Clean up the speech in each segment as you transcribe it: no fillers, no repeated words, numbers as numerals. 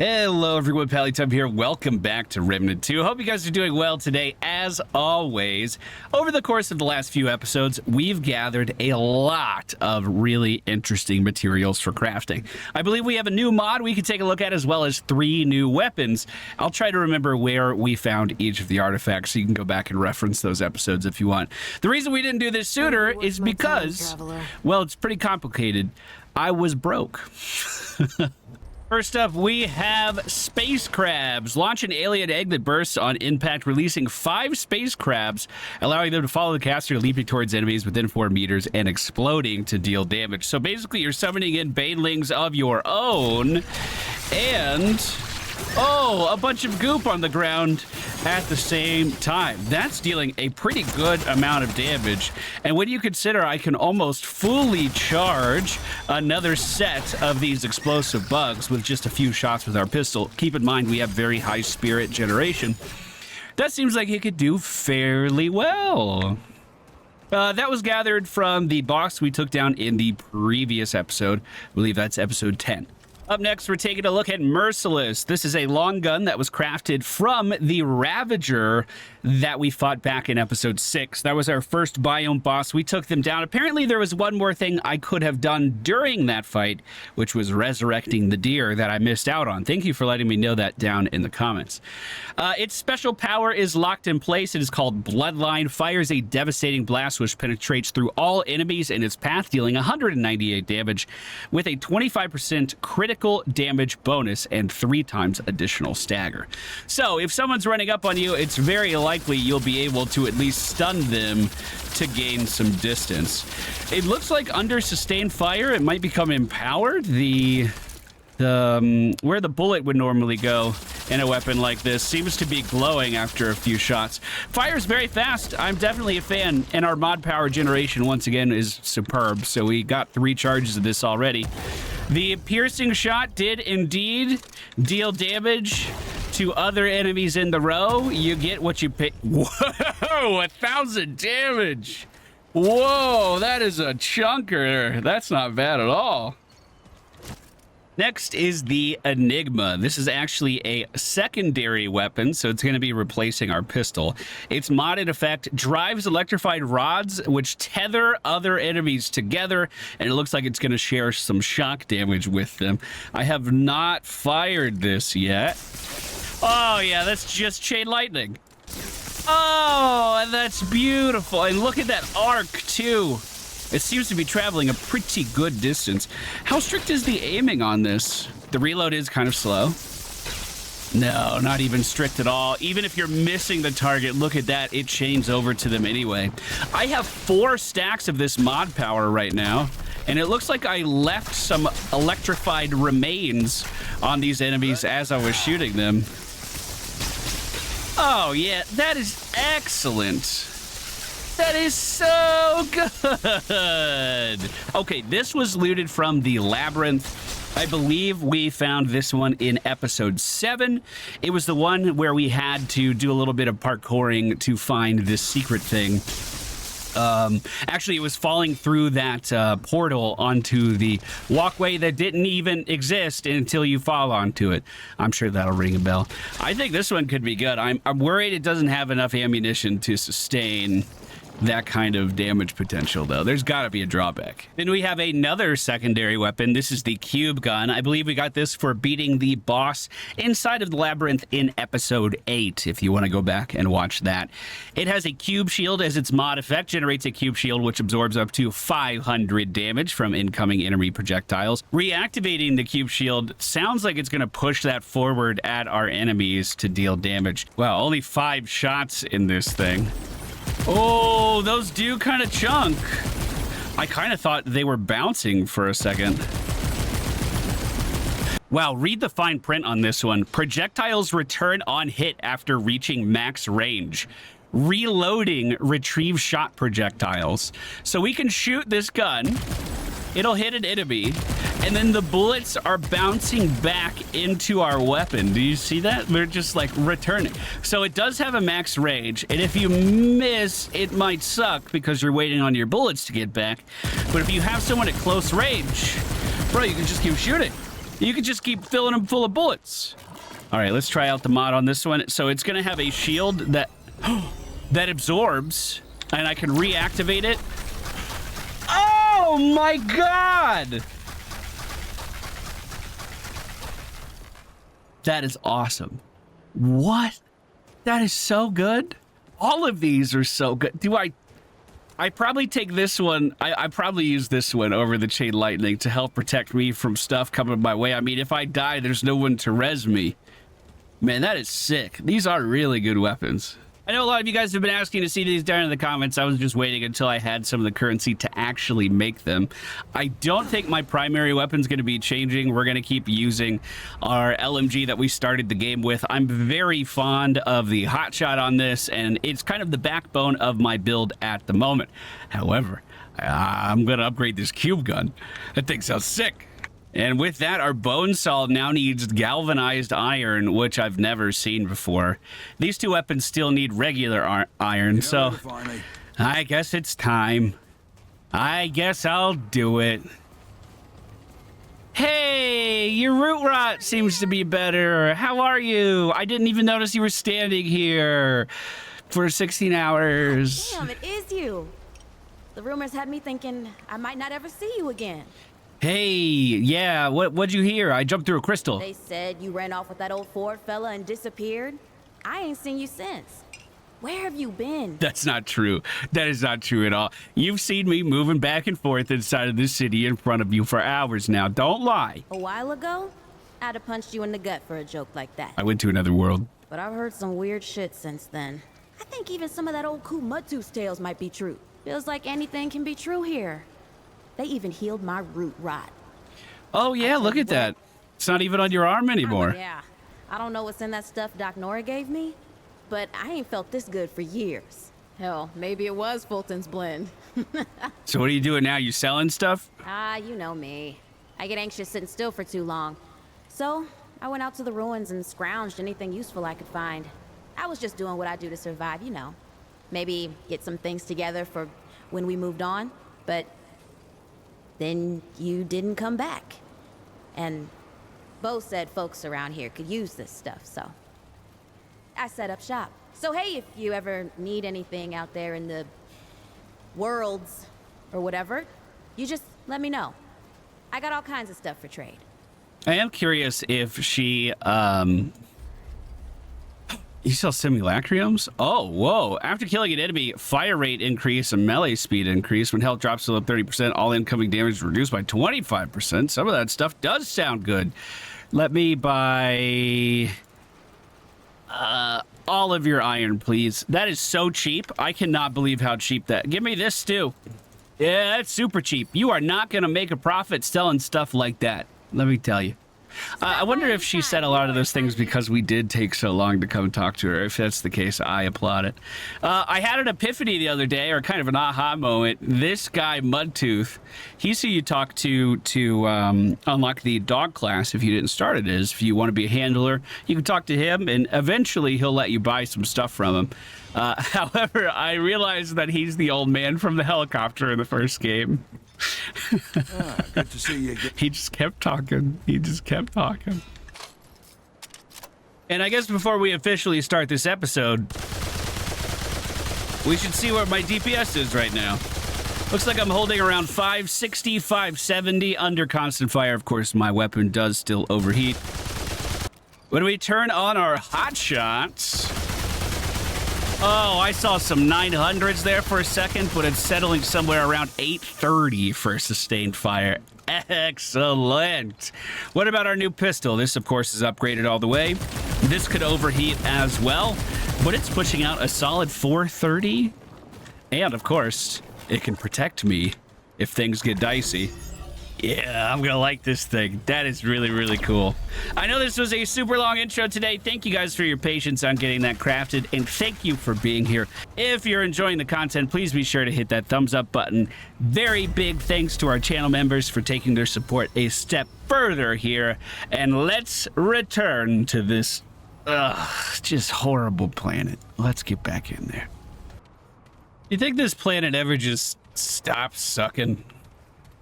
Hello everyone, MFPallytime here. Welcome back to Remnant 2. Hope you guys are doing well today. As always, over the course of the last few episodes, we've gathered a lot of really interesting materials for crafting. I believe we have a new mod we can take a look at, as well as 3 new weapons. I'll try to remember where we found each of the artifacts, so you can go back and reference those episodes if you want. The reason we didn't do this sooner is because, well, it's pretty complicated. I was broke. First up, we have space crabs. Launch an alien egg that bursts on impact, releasing 5 space crabs, allowing them to follow the caster, leaping towards enemies within 4 meters and exploding to deal damage. So basically, you're summoning in banelings of your own, and oh, a bunch of goop on the ground at the same time. That's dealing a pretty good amount of damage. And when you consider I can almost fully charge another set of these explosive bugs with just a few shots with our pistol, keep in mind we have very high spirit generation, that seems like it could do fairly well. That was gathered from the box we took down in the previous episode. I believe that's episode 10. Up next, we're taking a look at Merciless. This is a long gun that was crafted from the Ravager that we fought back in episode 6. That was our first biome boss. We took them down. Apparently, there was one more thing I could have done during that fight, which was resurrecting the deer that I missed out on. Thank you for letting me know that down in the comments. Its special power is locked in place. It is called Bloodline. Fires a devastating blast which penetrates through all enemies in its path, dealing 198 damage with a 25% critical damage bonus and 3 times additional stagger. So if someone's running up on you, it's very likely you'll be able to at least stun them to gain some distance. It looks like under sustained fire, it might become empowered. Where the bullet would normally go in a weapon like this seems to be glowing after a few shots. Fires very fast. I'm definitely a fan, and our mod power generation once again is superb. So we got 3 charges of this already. The piercing shot did indeed deal damage to other enemies in the row. You get what you pay. Whoa, 1,000 damage. Whoa, that is a chunker. That's not bad at all. Next is the Enigma. This is actually a secondary weapon, so it's going to be replacing our pistol. Its modded effect drives electrified rods, which tether other enemies together, and it looks like it's going to share some shock damage with them. I have not fired this yet. Oh, yeah, that's just chain lightning. Oh, and that's beautiful. And look at that arc, too. It seems to be traveling a pretty good distance. How strict is the aiming on this? The reload is kind of slow. No, not even strict at all. Even if you're missing the target, look at that. It chains over to them anyway. I have 4 stacks of this mod power right now, and it looks like I left some electrified remains on these enemies as I was shooting them. Oh, yeah, that is excellent. That is so good. Okay, this was looted from the labyrinth. I believe we found this one in episode 7. It was the one where we had to do a little bit of parkouring to find this secret thing. Actually, it was falling through that portal onto the walkway that didn't even exist until you fall onto it. I'm sure that'll ring a bell. I think this one could be good. I'm worried it doesn't have enough ammunition to sustain that kind of damage potential, though. There's got to be a drawback. Then we have another secondary weapon. This is the cube gun. I believe we got this for beating the boss inside of the labyrinth in episode 8, if you want to go back and watch that. It has a cube shield as its mod effect, generates a cube shield which absorbs up to 500 damage from incoming enemy projectiles. Reactivating the cube shield sounds like it's going to push that forward at our enemies to deal damage. Wow, only 5 shots in this thing. Oh, those do kind of chunk. I kind of thought they were bouncing for a second. Wow, read the fine print on this one. Projectiles return on hit after reaching max range. Reloading retrieve shot projectiles. So we can shoot this gun. It'll hit an enemy, and then the bullets are bouncing back into our weapon. Do you see that? They're just like returning. So it does have a max range, and if you miss, it might suck because you're waiting on your bullets to get back. But if you have someone at close range, bro, you can just keep shooting. You could just keep filling them full of bullets. All right, let's try out the mod on this one. So it's gonna have a shield that that absorbs, and I can reactivate it. Oh my God! That is awesome. What? That is so good. All of these are so good. Do I probably take this one. I probably use this one over the chain lightning to help protect me from stuff coming my way. I mean, if I die, there's no one to res me. Man, that is sick. These are really good weapons. I know a lot of you guys have been asking to see these down in the comments. I was just waiting until I had some of the currency to actually make them. I don't think my primary weapon's going to be changing. We're going to keep using our LMG that we started the game with. I'm very fond of the hotshot on this, and it's kind of the backbone of my build at the moment. However, I'm going to upgrade this cube gun. That thing sounds sick. And with that, our bone saw now needs galvanized iron, which I've never seen before. These two weapons still need regular iron, so I guess it's time. I guess I'll do it. Hey, your root rot seems to be better. How are you? I didn't even notice you were standing here for 16 hours. Damn, it is you. The rumors had me thinking I might not ever see you again. Hey, yeah, what'd you hear? I jumped through a crystal. They said you ran off with that old Ford fella and disappeared. I ain't seen you since. Where have you been? That's not true. That is not true at all. You've seen me moving back and forth inside of this city in front of you for hours now. Don't lie. A while ago, I'd have punched you in the gut for a joke like that. I went to another world. But I've heard some weird shit since then. I think even some of that old cool Mudtooth's tales might be true. Feels like anything can be true here. They even healed my root rot. Oh, yeah, look at that. It's not even on your arm anymore. Yeah. I don't know what's in that stuff Doc Nora gave me, but I ain't felt this good for years. Hell, maybe it was Fulton's blend. So what are you doing now? You selling stuff? You know me. I get anxious sitting still for too long. So, I went out to the ruins and scrounged anything useful I could find. I was just doing what I do to survive, you know. Maybe get some things together for when we moved on, but then you didn't come back. And Bo said folks around here could use this stuff, so I set up shop. So hey, if you ever need anything out there in the worlds or whatever, you just let me know. I got all kinds of stuff for trade. I am curious if she, you sell simulacriums? Oh, whoa. After killing an enemy, fire rate increase and melee speed increase. When health drops below 30%, all incoming damage is reduced by 25%. Some of that stuff does sound good. Let me buy all of your iron, please. That is so cheap. I cannot believe how cheap that. Give me this too. Yeah, that's super cheap. You are not going to make a profit selling stuff like that. Let me tell you. I wonder if she said a lot of those things because we did take so long to come and talk to her. If that's the case, I applaud it. I had an epiphany the other day, or kind of an aha moment. This guy, Mudtooth, he's who you talk to unlock the dog class if you didn't start it as. If you want to be a handler, you can talk to him, and eventually he'll let you buy some stuff from him. However, I realized that he's the old man from the helicopter in the first game. Good to see you again. He just kept talking. He just kept talking. And I guess before we officially start this episode, we should see where my DPS is right now. Looks like I'm holding around 560, 570 under constant fire. Of course, my weapon does still overheat. When we turn on our hot shots... Oh, I saw some 900s there for a second, but it's settling somewhere around 830 for sustained fire. Excellent. What about our new pistol? This, of course, is upgraded all the way. This could overheat as well, but it's pushing out a solid 430. And, of course, it can protect me if things get dicey. Yeah, I'm gonna like this thing. That is really, really cool. I know this was a super long intro today. Thank you guys for your patience on getting that crafted, and thank you for being here. If you're enjoying the content, please be sure to hit that thumbs up button. Very big thanks to our channel members for taking their support a step further here. And let's return to this just horrible planet. Let's get back in there. You think this planet ever just stops sucking?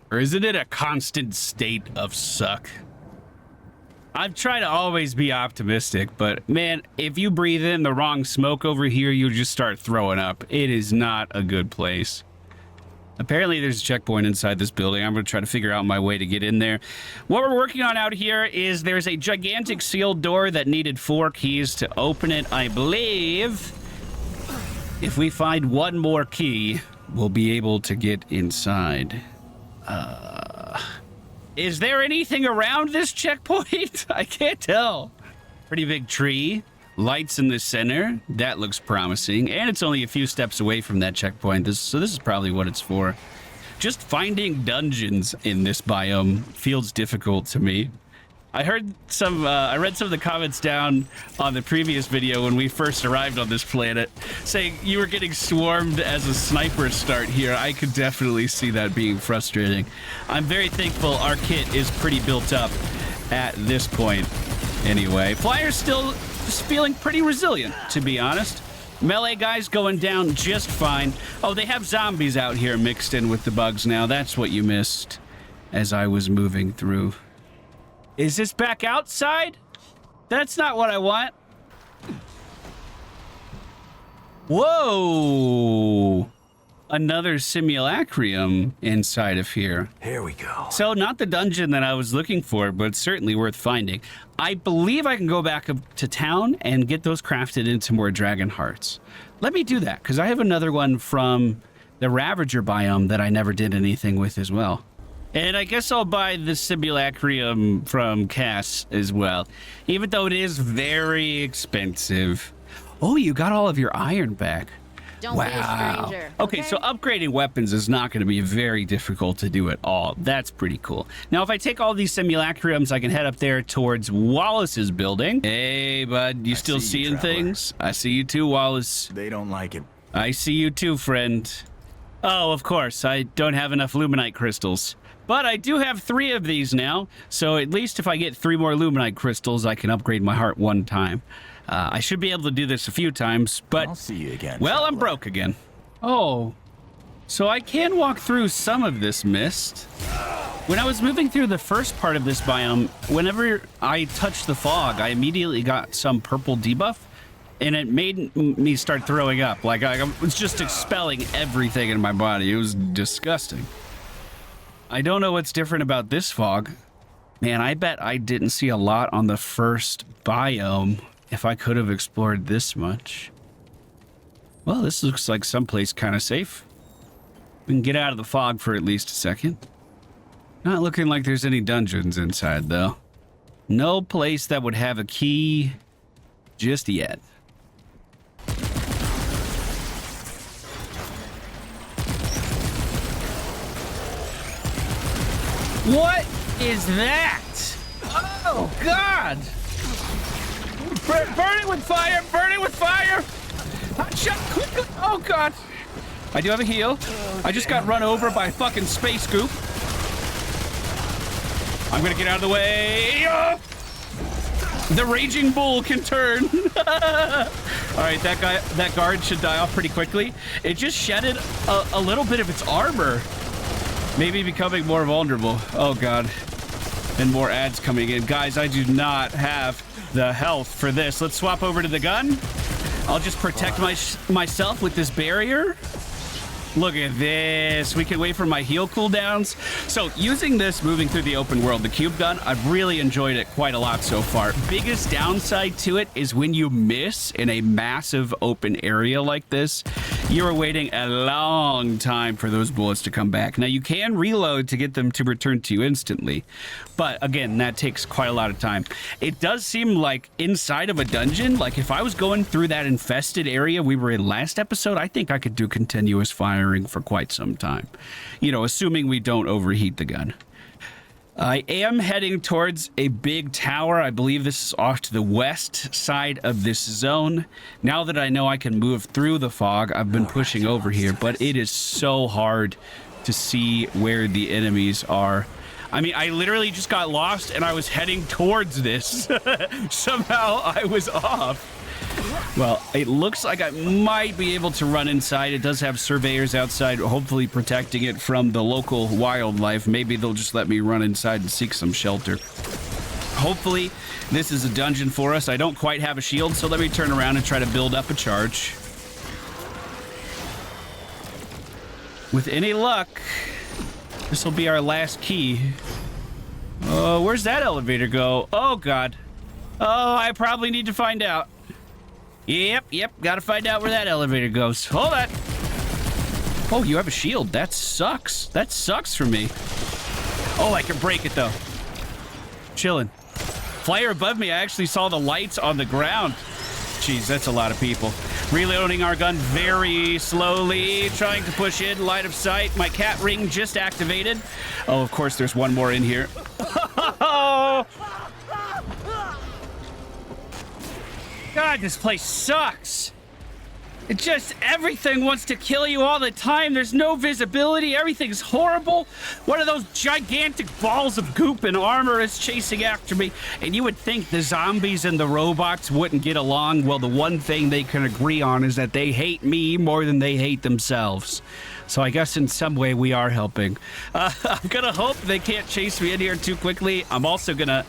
Or is it in a constant state of suck? I'm trying to always be optimistic, but man, if you breathe in the wrong smoke over here, you'll just start throwing up. It is not a good place. Apparently there's a checkpoint inside this building. I'm going to try to figure out my way to get in there. What we're working on out here is there's a gigantic sealed door that needed 4 keys to open it. I believe if we find one more key, we'll be able to get inside. Is there anything around this checkpoint? I can't tell. Pretty big tree. Lights in the center. That looks promising. And it's only a few steps away from that checkpoint. So this is probably what it's for. Just finding dungeons in this biome feels difficult to me. I read some of the comments down on the previous video when we first arrived on this planet saying you were getting swarmed as a sniper start here. I could definitely see that being frustrating. I'm very thankful our kit is pretty built up at this point. Anyway, Flyer's still feeling pretty resilient, to be honest. Melee guys going down just fine. Oh, they have zombies out here mixed in with the bugs now. That's what you missed as I was moving through. Is this back outside? That's not what I want. Whoa! Another simulacrum inside of here. Here we go. So not the dungeon that I was looking for, but certainly worth finding. I believe I can go back up to town and get those crafted into more dragon hearts. Let me do that, because I have another one from the Ravager biome that I never did anything with as well. And I guess I'll buy the simulacrum from Cass as well, even though it is very expensive. Oh, you got all of your iron back. Don't be a stranger. Okay, so upgrading weapons is not going to be very difficult to do at all. That's pretty cool. Now, if I take all these simulacrums, I can head up there towards Wallace's building. Hey, bud, you still seeing things? I see you too, Wallace. They don't like it. I see you too, friend. Oh, of course, I don't have enough luminite crystals. But I do have 3 of these now, so at least if I get 3 more luminite crystals, I can upgrade my heart 1 time. I should be able to do this a few times, but... I'll see you again. Well, I'm broke again. Oh. So I can walk through some of this mist. When I was moving through the first part of this biome, whenever I touched the fog, I immediately got some purple debuff, and it made me start throwing up. Like, I was just expelling everything in my body. It was disgusting. I don't know what's different about this fog. Man, I bet I didn't see a lot on the first biome if I could have explored this much. Well, this looks like someplace kind of safe. We can get out of the fog for at least a second. Not looking like there's any dungeons inside, though. No place that would have a key just yet. What is that? Oh, God! Burn it with fire! Burn it with fire! Shut quickly! Oh, God! I do have a heal. I just got run over by a fucking space goop. I'm gonna get out of the way. The raging bull can turn. All right, that guard should die off pretty quickly. It just shedded a little bit of its armor. Maybe becoming more vulnerable. Oh, God. And more ads coming in. Guys, I do not have the health for this. Let's swap over to the gun. I'll just protect myself with this barrier. Look at this. We can wait for my heal cooldowns. So using this, moving through the open world, the cube gun, I've really enjoyed it quite a lot so far. Biggest downside to it is when you miss in a massive open area like this, you're waiting a long time for those bullets to come back. Now, you can reload to get them to return to you instantly, but again, that takes quite a lot of time. It does seem like inside of a dungeon, like if I was going through that infested area we were in last episode, I think I could do continuous firing for quite some time, you know, assuming we don't overheat the gun. I am heading towards a big tower. I believe this is off to the west side of this zone. Now that I know I can move through the fog, I've been pushing over here, but it is so hard to see where the enemies are. I mean, I literally just got lost and I was heading towards this. Somehow I was off. Well, it looks like I might be able to run inside. It does have surveyors outside, hopefully protecting it from the local wildlife. Maybe they'll just let me run inside and seek some shelter. Hopefully, this is a dungeon for us. I don't quite have a shield, so let me turn around and try to build up a charge. With any luck, this will be our last key. Oh, where's that elevator go? Oh, God. Oh, I probably need to find out. Yep, gotta find out where that elevator goes. Hold on. Oh, you have a shield. That sucks. That sucks for me. Oh, I can break it, though. Chilling. Flyer above me, I actually saw the lights on the ground. Jeez, that's a lot of people. Reloading our gun very slowly, trying to push in, line of sight. My cat ring just activated. Oh, of course, there's one more in here. God, this place sucks. It just, everything wants to kill you all the time. There's no visibility. Everything's horrible. One of those gigantic balls of goop and armor is chasing after me. And you would think the zombies and the robots wouldn't get along. Well, the one thing they can agree on is that they hate me more than they hate themselves. So I guess in some way we are helping. I'm gonna hope they can't chase me in here too quickly. I'm also gonna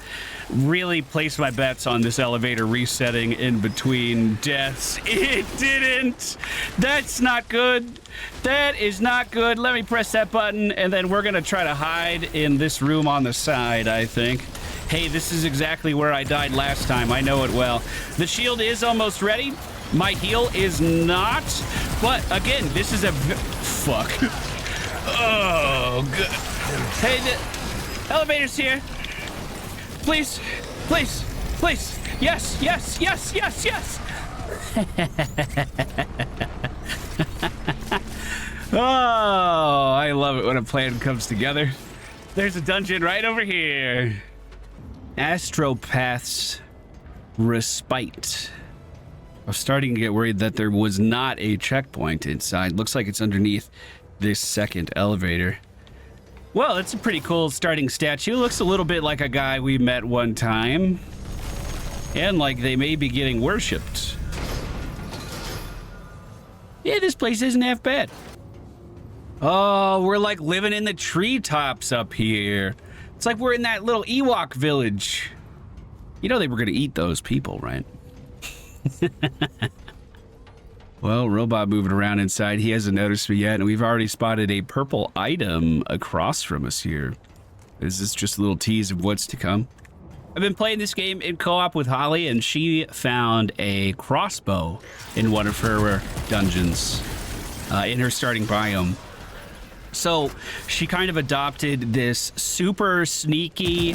really place my bets on this elevator resetting in between deaths. It didn't. That's not good. That is not good. Let me press that button, and then we're gonna try to hide in this room on the side, I think. Hey, this is exactly where I died last time. I know it well. The shield is almost ready. My heal is not, but again, this is a fuck. Oh, good. Hey, the elevator's here. Please, please, please. Yes, yes, yes, yes, yes. Oh, I love it when a plan comes together. There's a dungeon right over here. Astropath's Respite. I was starting to get worried that there was not a checkpoint inside. Looks like it's underneath this second elevator. Well, it's a pretty cool starting statue. Looks a little bit like a guy we met one time. And like they may be getting worshipped. Yeah, this place isn't half bad. Oh, we're like living in the treetops up here. It's like we're in that little Ewok village. You know they were gonna eat those people, right? Well, robot moving around inside. He hasn't noticed me yet, and we've already spotted a purple item across from us here. Is this just a little tease of what's to come? I've been playing this game in co-op with Holly, and she found a crossbow in one of her dungeons in her starting biome. So she kind of adopted this super sneaky,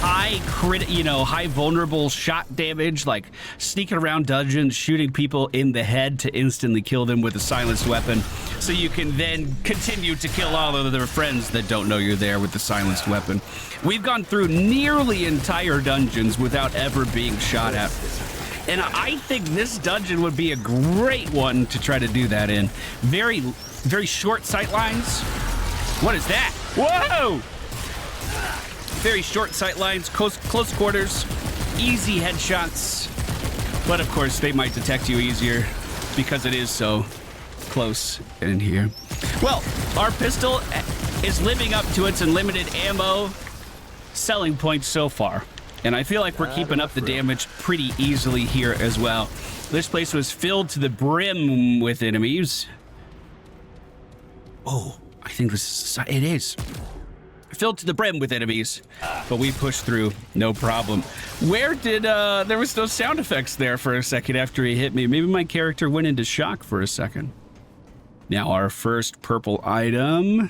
high high vulnerable shot damage, like sneaking around dungeons, shooting people in the head to instantly kill them with a silenced weapon. So you can then continue to kill all of their friends that don't know you're there with the silenced weapon. We've gone through nearly entire dungeons without ever being shot at. And I think this dungeon would be a great one to try to do that in. Very short sight lines. What is that? Whoa! Very short sight lines, close quarters, easy headshots. But of course, they might detect you easier because it is so close in here. Well, our pistol is living up to its unlimited ammo selling point so far. And I feel like we're keeping up the damage pretty easily here as well. This place was filled to the brim with enemies. Oh, I think it is. Filled to the brim with enemies, but we pushed through, no problem. Where did, there was no sound effects there for a second after he hit me. Maybe my character went into shock for a second. Now our first purple item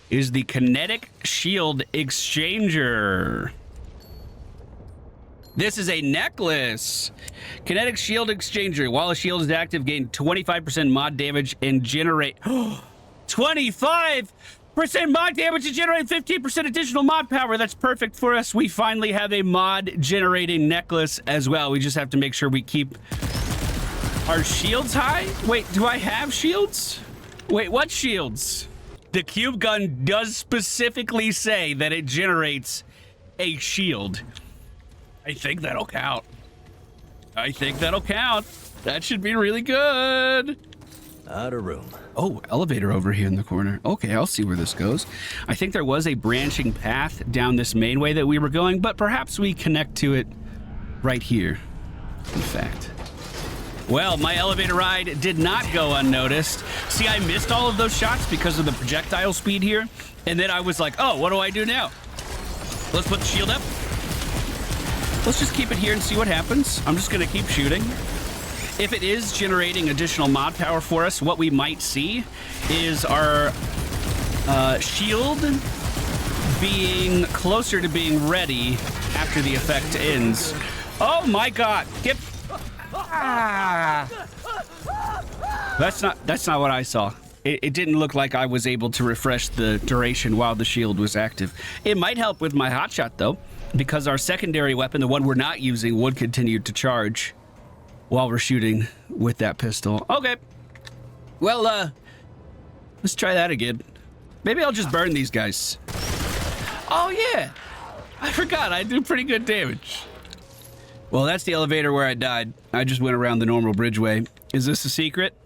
is the kinetic shield exchanger. This is a necklace. Kinetic shield exchanger. While a shield is active, gain 25% mod damage and generate 25% mod damage and generate 15% additional mod power. That's perfect for us. We finally have a mod generating necklace as well. We just have to make sure we keep our shields high. Wait, do I have shields? Wait, what shields? The cube gun does specifically say that it generates a shield. I think that'll count. I think that'll count. That should be really good. Outer room. Oh, elevator over here in the corner. Okay, I'll see where this goes. I think there was a branching path down this main way that we were going, but perhaps we connect to it right here, in fact. Well, my elevator ride did not go unnoticed. See, I missed all of those shots because of the projectile speed here. And then I was like, oh, what do I do now? Let's put the shield up. Let's just keep it here and see what happens. I'm just going to keep shooting. If it is generating additional mod power for us, what we might see is our shield being closer to being ready after the effect ends. Oh my God! Get! Ah. That's not what I saw. It didn't look like I was able to refresh the duration while the shield was active. It might help with my hotshot though, because our secondary weapon, the one we're not using, would continue to charge while we're shooting with that pistol. Okay. Well, let's try that again. Maybe I'll just burn these guys. Oh yeah, I forgot I do pretty good damage. Well, that's the elevator where I died. I just went around the normal bridgeway. Is this a secret?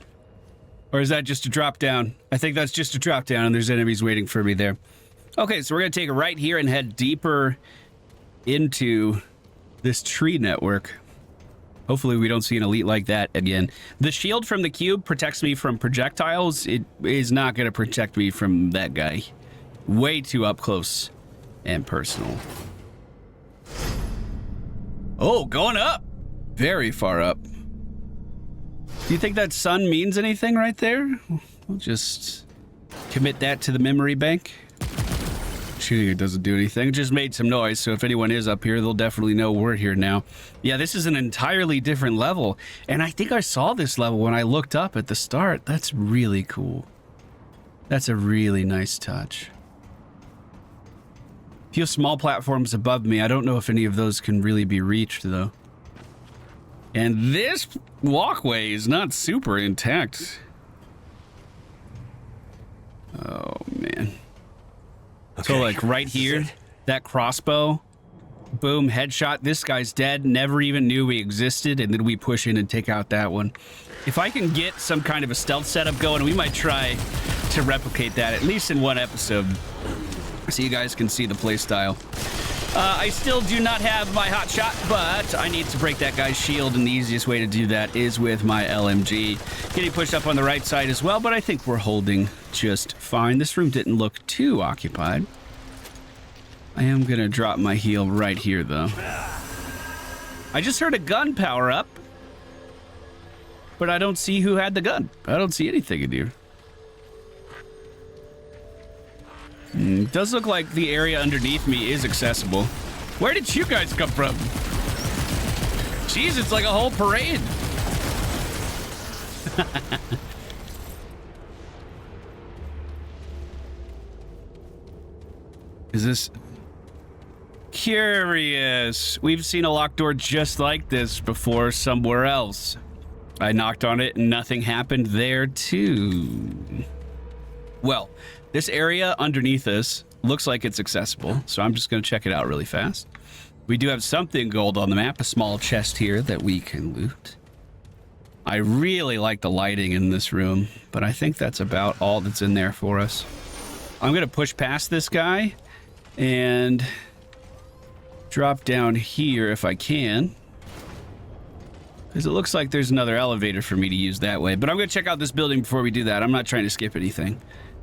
Or is that just a drop down? I think that's just a drop down and there's enemies waiting for me there. Okay, so we're gonna take it right here and head deeper into this tree network. Hopefully we don't see an elite like that again. The shield from the cube protects me from projectiles. It is not gonna protect me from that guy. Way too up close and personal. Oh, going up. Very far up. Do you think that sun means anything right there? We'll just commit that to the memory bank. Shooting it doesn't do anything. It just made some noise, so if anyone is up here, they'll definitely know we're here now. Yeah, this is an entirely different level, and I think I saw this level when I looked up at the start. That's really cool. That's a really nice touch. A few small platforms above me. I don't know if any of those can really be reached, though. And this walkway is not super intact. Oh, man. Okay, so, like, right here, that crossbow, boom, headshot. This guy's dead. Never even knew we existed, and then we push in and take out that one. If I can get some kind of a stealth setup going, we might try to replicate that, at least in one episode, so you guys can see the play style. I still do not have my hot shot, but I need to break that guy's shield, and the easiest way to do that is with my LMG. Getting pushed up on the right side as well, but I think we're holding just fine. This room didn't look too occupied. I am gonna drop my heal right here, though. I just heard a gun power up, but I don't see who had the gun. I don't see anything in here. It does look like the area underneath me is accessible. Where did you guys come from? Jeez, it's like a whole parade. Is this... Curious. We've seen a locked door just like this before somewhere else. I knocked on it and nothing happened there too. Well, this area underneath us looks like it's accessible, so I'm just going to check it out really fast. We do have something gold on the map, a small chest here that we can loot. I really like the lighting in this room, but I think that's about all that's in there for us. I'm going to push past this guy and drop down here if I can, because it looks like there's another elevator for me to use that way. But I'm going to check out this building before we do that. I'm not trying to skip anything.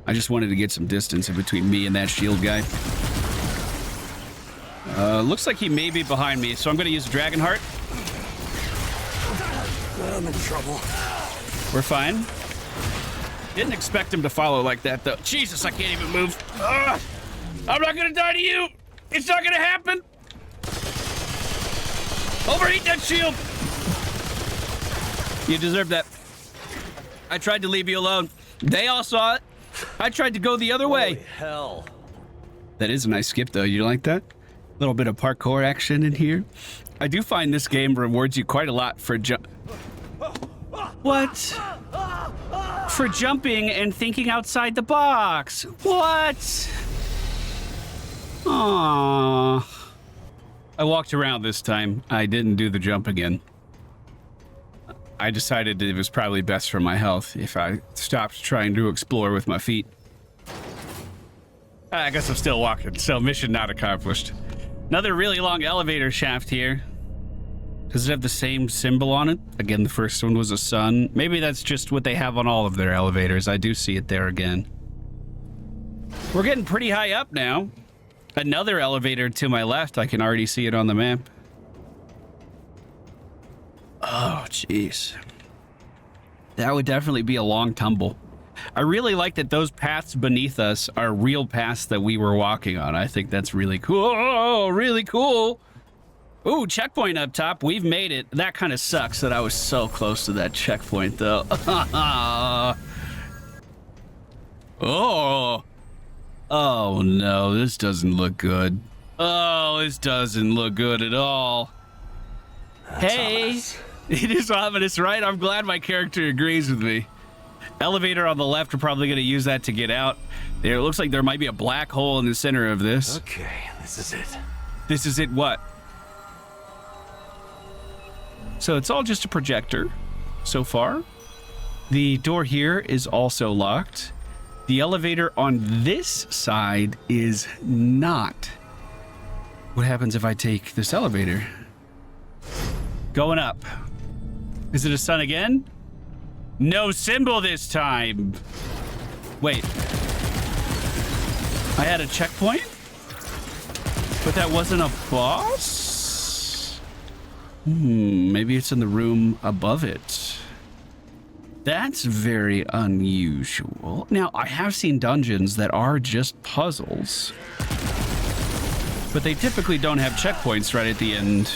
I just wanted to get some distance in between me and that shield guy. Looks like he may be behind me, so I'm going to use a Dragon Heart. I'm in trouble. We're fine. Didn't expect him to follow like that, though. Jesus, I can't even move. Ugh. I'm not going to die to you. It's not going to happen. Overheat that shield. You deserve that. I tried to leave you alone. They all saw it. I tried to go the other way. Holy hell. That is a nice skip, though. You like that? A little bit of parkour action in here. I do find this game rewards you quite a lot for What? For jumping and thinking outside the box. What? Aww. I walked around this time. I didn't do the jump again. I decided it was probably best for my health if I stopped trying to explore with my feet. I guess I'm still walking, so mission not accomplished. Another really long elevator shaft here. Does it have the same symbol on it? Again, the first one was a sun. Maybe that's just what they have on all of their elevators. I do see it there again. We're getting pretty high up now. Another elevator to my left. I can already see it on the map. Oh, jeez. That would definitely be a long tumble. I really like that those paths beneath us are real paths that we were walking on. I think that's really cool. Oh, really cool. Ooh, checkpoint up top. We've made it. That kind of sucks that I was so close to that checkpoint, though. Oh. Oh, no. This doesn't look good. Oh, this doesn't look good at all. That's hey. ominous. It is ominous, right? I'm glad my character agrees with me. Elevator on the left. We're probably going to use that to get out. There, it looks like there might be a black hole in the center of this. Okay, this is it. This is it what? So it's all just a projector so far. The door here is also locked. The elevator on this side is not. What happens if I take this elevator? Going up. Is it a sun again? No symbol this time. Wait. I had a checkpoint? But that wasn't a boss? Maybe it's in the room above it. That's very unusual. Now, I have seen dungeons that are just puzzles, but they typically don't have checkpoints right at the end.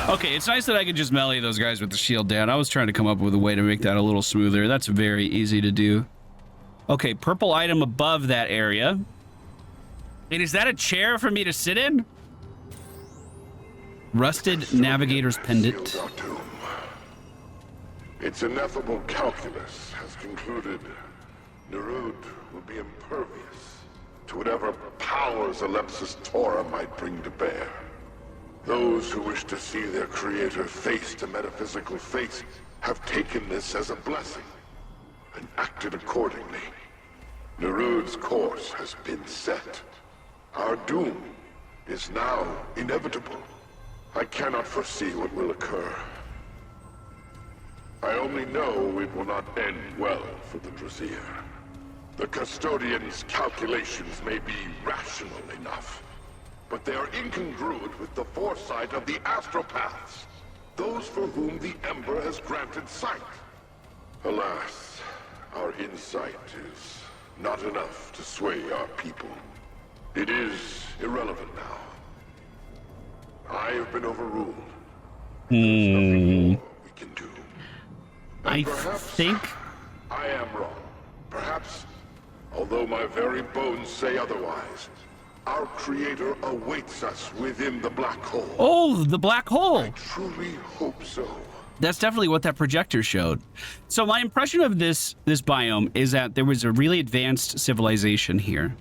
Okay, it's nice that I can just melee those guys with the shield down. I was trying to come up with a way to make that a little smoother. That's very easy to do. Okay, purple item above that area. And is that a chair for me to sit in? Rusted Navigator's Pendant. Our doom. Its ineffable calculus has concluded Nerud will be impervious to whatever powers Alepsis Tora might bring to bear. Those who wish to see their creator face to metaphysical fate have taken this as a blessing and acted accordingly. Nerud's course has been set. Our doom is now inevitable. I cannot foresee what will occur. I only know it will not end well for the Drazier. The Custodian's calculations may be rational enough, but they are incongruent with the foresight of the Astropaths, those for whom the Ember has granted sight. Alas, our insight is not enough to sway our people. It is irrelevant now. I have been overruled. There's nothing more we can do. I And perhaps think... I am wrong. Perhaps, although my very bones say otherwise, our creator awaits us within the black hole. Oh, the black hole. I truly hope so. That's definitely what that projector showed. So my impression of this biome is that there was a really advanced civilization here.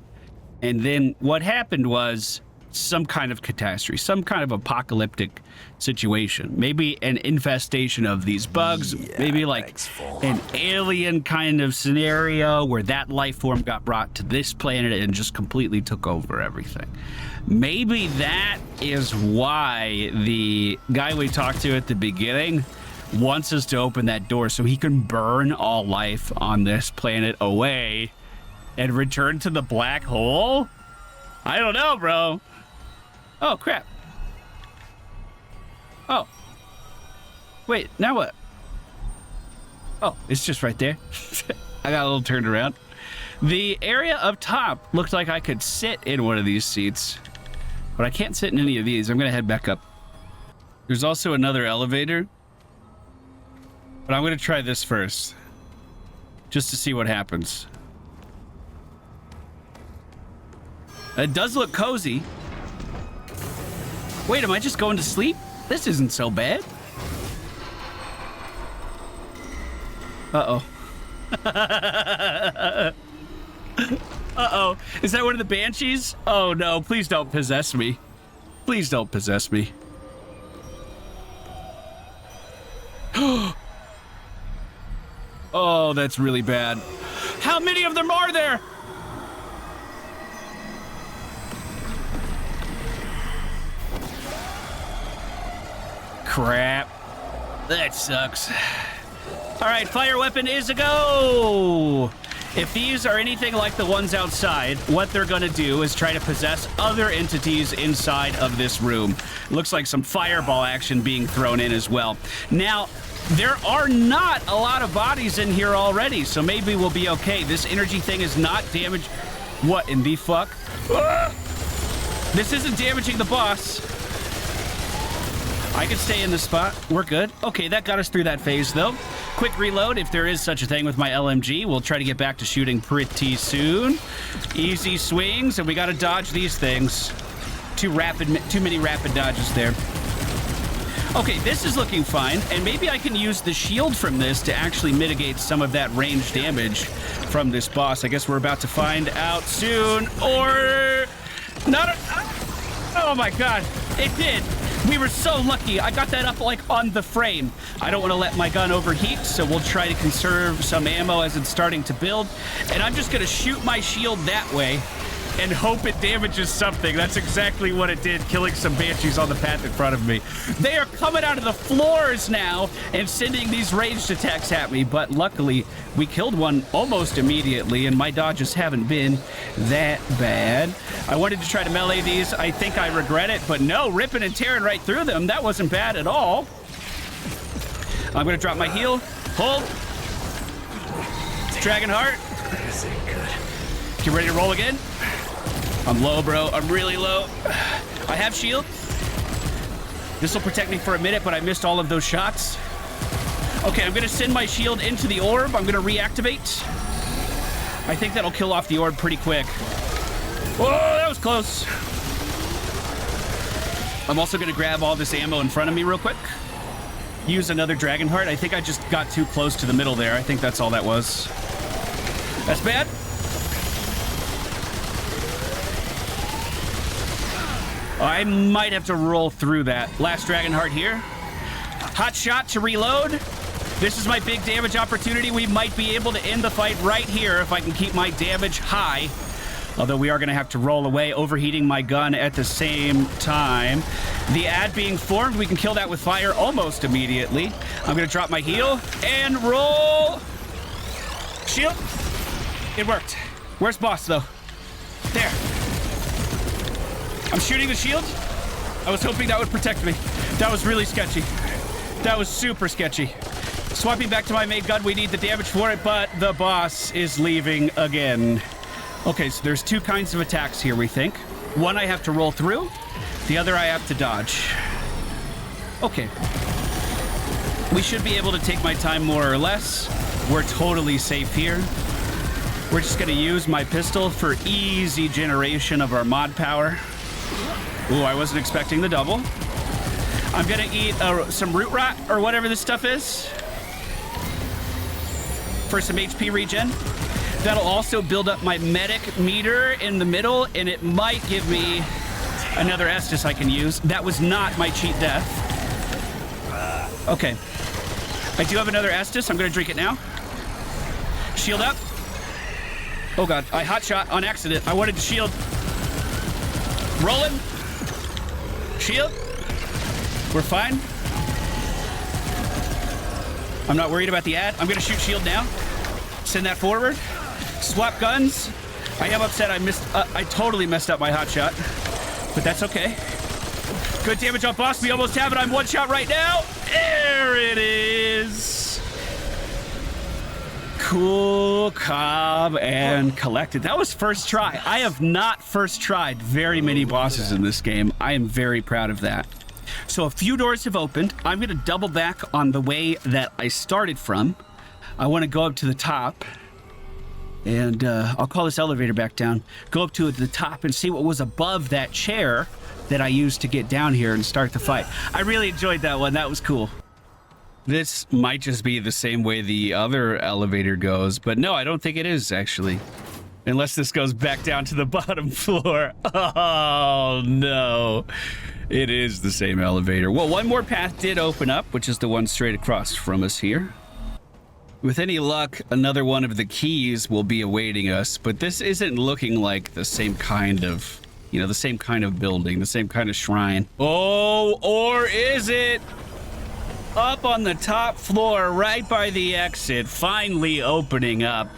And then what happened was some kind of catastrophe, some kind of apocalyptic situation. Maybe an infestation of these bugs, maybe like an alien kind of scenario where that life form got brought to this planet and just completely took over everything. Maybe that is why the guy we talked to at the beginning wants us to open that door so he can burn all life on this planet away and return to the black hole? I don't know, bro. Oh, crap. Oh. Wait, now what? Oh, it's just right there. I got a little turned around. The area up top looked like I could sit in one of these seats, but I can't sit in any of these. I'm going to head back up. There's also another elevator, but I'm going to try this first, just to see what happens. It does look cozy. Wait, am I just going to sleep? This isn't so bad. Uh-oh. Uh-oh. Is that one of the banshees? Oh, no. Please don't possess me. Please don't possess me. Oh, that's really bad. How many of them are there? Crap. That sucks. All right, fire weapon is a go. If these are anything like the ones outside, what they're going to do is try to possess other entities inside of this room. Looks like some fireball action being thrown in as well. Now, there are not a lot of bodies in here already, so maybe we'll be okay. This energy thing is not damaged. What in the fuck? Ah! This isn't damaging the boss. I can stay in this spot. We're good. Okay, that got us through that phase, though. Quick reload, if there is such a thing with my LMG. We'll try to get back to shooting pretty soon. Easy swings, and we got to dodge these things. Too many rapid dodges there. Okay, this is looking fine, and maybe I can use the shield from this to actually mitigate some of that range damage from this boss. I guess we're about to find out soon, or not. Oh my god, it did. We were so lucky. I got that up like on the frame. I don't want to let my gun overheat, so we'll try to conserve some ammo as it's starting to build. And I'm just going to shoot my shield that way and hope it damages something. That's exactly what it did, killing some banshees on the path in front of me. They are coming out of the floors now and sending these ranged attacks at me, but luckily we killed one almost immediately, and my dodges haven't been that bad. I wanted to try to melee these. I think I regret it, but no, ripping and tearing right through them. That wasn't bad at all. I'm gonna drop my heal. Hold. Dragon Heart. This ain't good. Get ready to roll again. I'm low, bro. I'm really low. I have shield. This will protect me for a minute, but I missed all of those shots. Okay, I'm going to send my shield into the orb. I'm going to reactivate. I think that'll kill off the orb pretty quick. Whoa, that was close. I'm also going to grab all this ammo in front of me real quick. Use another Dragon Heart. I think I just got too close to the middle there. I think that's all that was. That's bad. I might have to roll through that. Last Dragon Heart here. Hot shot to reload. This is my big damage opportunity. We might be able to end the fight right here if I can keep my damage high. Although we are going to have to roll away, overheating my gun at the same time. The ad being formed, we can kill that with fire almost immediately. I'm going to drop my heal and roll. Shield. It worked. Where's boss, though? There. I'm shooting the shield. I was hoping that would protect me. That was really sketchy. That was super sketchy. Swapping back to my main gun, we need the damage for it, but the boss is leaving again. Okay, so there's two kinds of attacks here, we think. One I have to roll through. The other I have to dodge. Okay. We should be able to take my time more or less. We're totally safe here. We're just going to use my pistol for easy generation of our mod power. Ooh, I wasn't expecting the double. I'm gonna eat some root rot or whatever this stuff is for some HP regen. That'll also build up my medic meter in the middle, and it might give me another Estus I can use. That was not my cheat death. Okay. I do have another Estus. I'm gonna drink it now. Shield up. Oh god, I hot shot on accident. I wanted to shield. Rolling. Shield. We're fine. I'm not worried about the ad. I'm gonna shoot shield now. Send that forward. Swap guns. I am upset I totally messed up my hot shot, but that's okay. Good damage on boss. We almost have it. I'm one shot right now. There it is. Cool, Cobb, and collected. That was first try. I have not first tried very many bosses in this game. I am very proud of that. So a few doors have opened. I'm going to double back on the way that I started from. I want to go up to the top, and I'll call this elevator back down. Go up to the top and see what was above that chair that I used to get down here and start the fight. I really enjoyed that one. That was cool. This might just be the same way the other elevator goes, but no, I don't think it is, actually. Unless this goes back down to the bottom floor. Oh, no. It is the same elevator. Well, one more path did open up, which is the one straight across from us here. With any luck, another one of the keys will be awaiting us, but this isn't looking like the same kind of, the same kind of building, the same kind of shrine. Oh, or is it? Up on the top floor, right by the exit, finally opening up.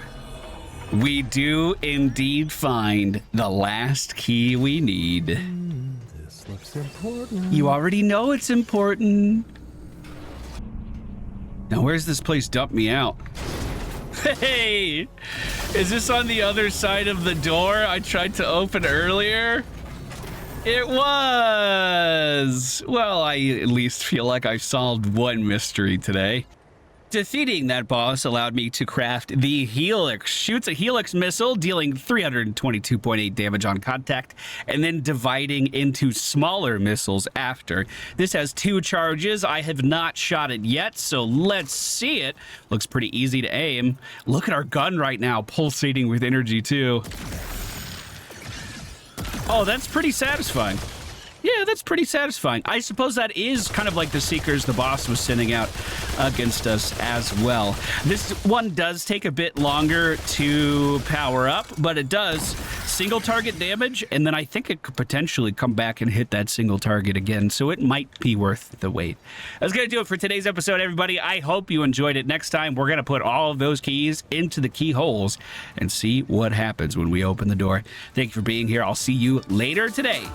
We do indeed find the last key we need. This looks important. You already know it's important. Now, where's this place dump me out? Hey, is this on the other side of the door I tried to open earlier? It was. Well, I at least feel like I solved one mystery today. Defeating that boss allowed me to craft the Helix. Shoots a Helix missile, dealing 322.8 damage on contact, and then dividing into smaller missiles after. This has 2 charges. I have not shot it yet, so let's see it. Looks pretty easy to aim. Look at our gun right now, pulsating with energy too. Oh, that's pretty satisfying. Yeah, that's pretty satisfying. I suppose that is kind of like the Seekers the boss was sending out against us as well. This one does take a bit longer to power up, but it does single target damage, and then I think it could potentially come back and hit that single target again, so it might be worth the wait. That's going to do it for today's episode, everybody. I hope you enjoyed it. Next time, we're going to put all of those keys into the keyholes and see what happens when we open the door. Thank you for being here. I'll see you later today.